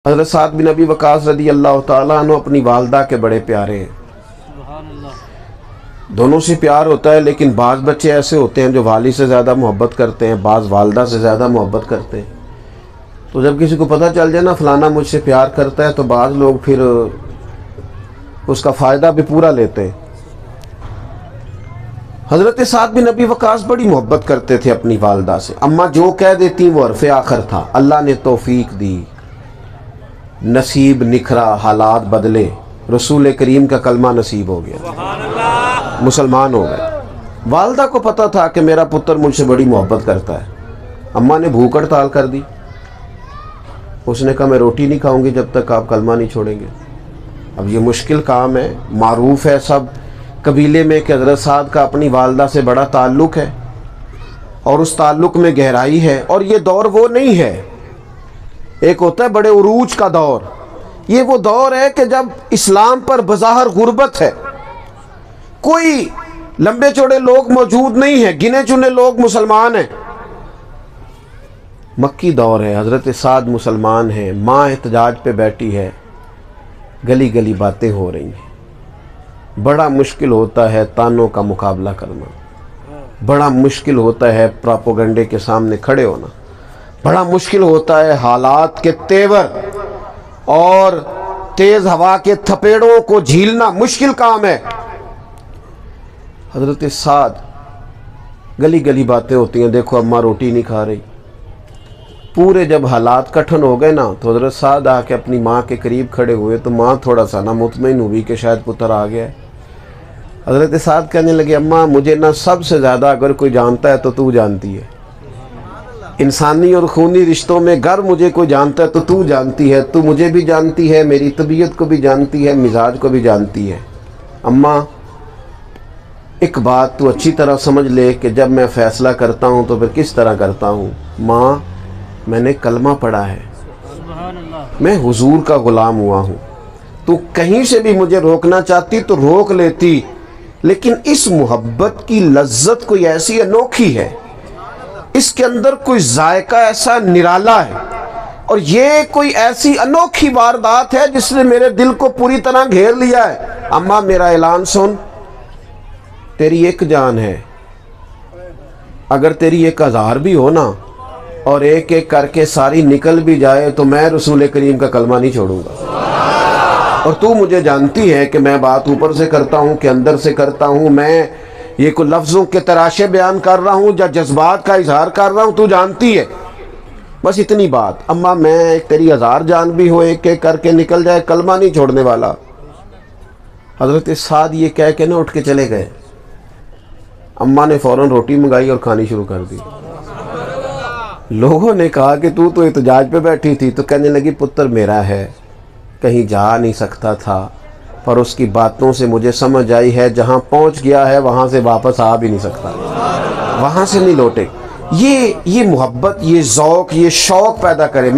حضرت سعد بن ابی وقاص رضی اللہ تعالیٰ عنہ اپنی والدہ کے بڑے پیارے ہیں۔ دونوں سے پیار ہوتا ہے، لیکن بعض بچے ایسے ہوتے ہیں جو والد سے زیادہ محبت کرتے ہیں، بعض والدہ سے زیادہ محبت کرتے ہیں۔ تو جب کسی کو پتہ چل جائے نا فلانا مجھ سے پیار کرتا ہے، تو بعض لوگ پھر اس کا فائدہ بھی پورا لیتے ہیں۔ حضرت سعد بن ابی وقاص بڑی محبت کرتے تھے اپنی والدہ سے۔ اماں جو کہہ دیتی وہ حرف آخر تھا۔ اللہ نے توفیق دی، نصیب نکھرا، حالات بدلے، رسول کریم کا کلمہ نصیب ہو گیا، مسلمان ہو گئے۔ والدہ کو پتہ تھا کہ میرا پتر مجھ سے بڑی محبت کرتا ہے۔ اماں نے بھوک ہڑتال کر دی۔ اس نے کہا میں روٹی نہیں کھاؤں گی جب تک آپ کلمہ نہیں چھوڑیں گے۔ اب یہ مشکل کام ہے، معروف ہے سب قبیلے میں کہ حضرت سعد کا اپنی والدہ سے بڑا تعلق ہے، اور اس تعلق میں گہرائی ہے۔ اور یہ دور وہ نہیں ہے، ایک ہوتا ہے بڑے عروج کا دور، یہ وہ دور ہے کہ جب اسلام پر بظاہر غربت ہے، کوئی لمبے چوڑے لوگ موجود نہیں ہیں، گنے چنے لوگ مسلمان ہیں۔ مکی دور ہے، حضرت سعد مسلمان ہیں، ماں احتجاج پہ بیٹھی ہے، گلی گلی باتیں ہو رہی ہیں۔ بڑا مشکل ہوتا ہے تانوں کا مقابلہ کرنا، بڑا مشکل ہوتا ہے پراپوگنڈے کے سامنے کھڑے ہونا، بڑا مشکل ہوتا ہے حالات کے تیور اور تیز ہوا کے تھپیڑوں کو جھیلنا، مشکل کام ہے۔ حضرت سعد گلی گلی باتیں ہوتی ہیں، دیکھو اماں روٹی نہیں کھا رہی۔ پورے جب حالات کٹھن ہو گئے نا تو حضرت سعد آ کے اپنی ماں کے قریب کھڑے ہوئے، تو ماں تھوڑا سا نا مطمئن ہوئی کہ شاید پتر آ گیا ہے۔ حضرت سعد کہنے لگے اماں مجھے نا سب سے زیادہ اگر کوئی جانتا ہے تو تو جانتی ہے، انسانی اور خونی رشتوں میں گر مجھے کوئی جانتا ہے تو تو جانتی ہے، تو مجھے بھی جانتی ہے، میری طبیعت کو بھی جانتی ہے، مزاج کو بھی جانتی ہے۔ اماں ایک بات تو اچھی طرح سمجھ لے کہ جب میں فیصلہ کرتا ہوں تو پھر کس طرح کرتا ہوں۔ ماں میں نے کلمہ پڑھا ہے، میں حضور کا غلام ہوا ہوں، تو کہیں سے بھی مجھے روکنا چاہتی تو روک لیتی، لیکن اس محبت کی لذت کوئی ایسی انوکھی ہے، اس کے اندر کوئی ذائقہ ایسا نرالا ہے، اور یہ کوئی ایسی انوکھی واردات ہے جس نے میرے دل کو پوری طرح گھیر لیا ہے۔ اماں میرا اعلان سن، تیری ایک جان ہے، اگر تیری 1000 بھی ہو نا اور ایک ایک کر کے ساری نکل بھی جائے تو میں رسول کریم کا کلمہ نہیں چھوڑوں گا۔ اور تو مجھے جانتی ہے کہ میں بات اوپر سے کرتا ہوں کہ اندر سے کرتا ہوں، میں یہ کوئی لفظوں کے تراشے بیان کر رہا ہوں یا جذبات کا اظہار کر رہا ہوں، تو جانتی ہے۔ بس اتنی بات، اماں میں تیری 1000 جان بھی ہو، ایک ایک کر کے نکل جائے، کلمہ نہیں چھوڑنے والا۔ حضرت سعد یہ کہہ کے نہ اٹھ کے چلے گئے۔ اماں نے فوراً روٹی منگائی اور کھانی شروع کر دی۔ لوگوں نے کہا کہ تو احتجاج پہ بیٹھی تھی، تو کہنے لگی پتر میرا ہے، کہیں جا نہیں سکتا تھا، پر اس کی باتوں سے مجھے سمجھ آئی ہے جہاں پہنچ گیا ہے وہاں سے واپس آ بھی نہیں سکتا، وہاں سے نہیں لوٹے۔ یہ محبت، یہ ذوق، یہ شوق پیدا کرے۔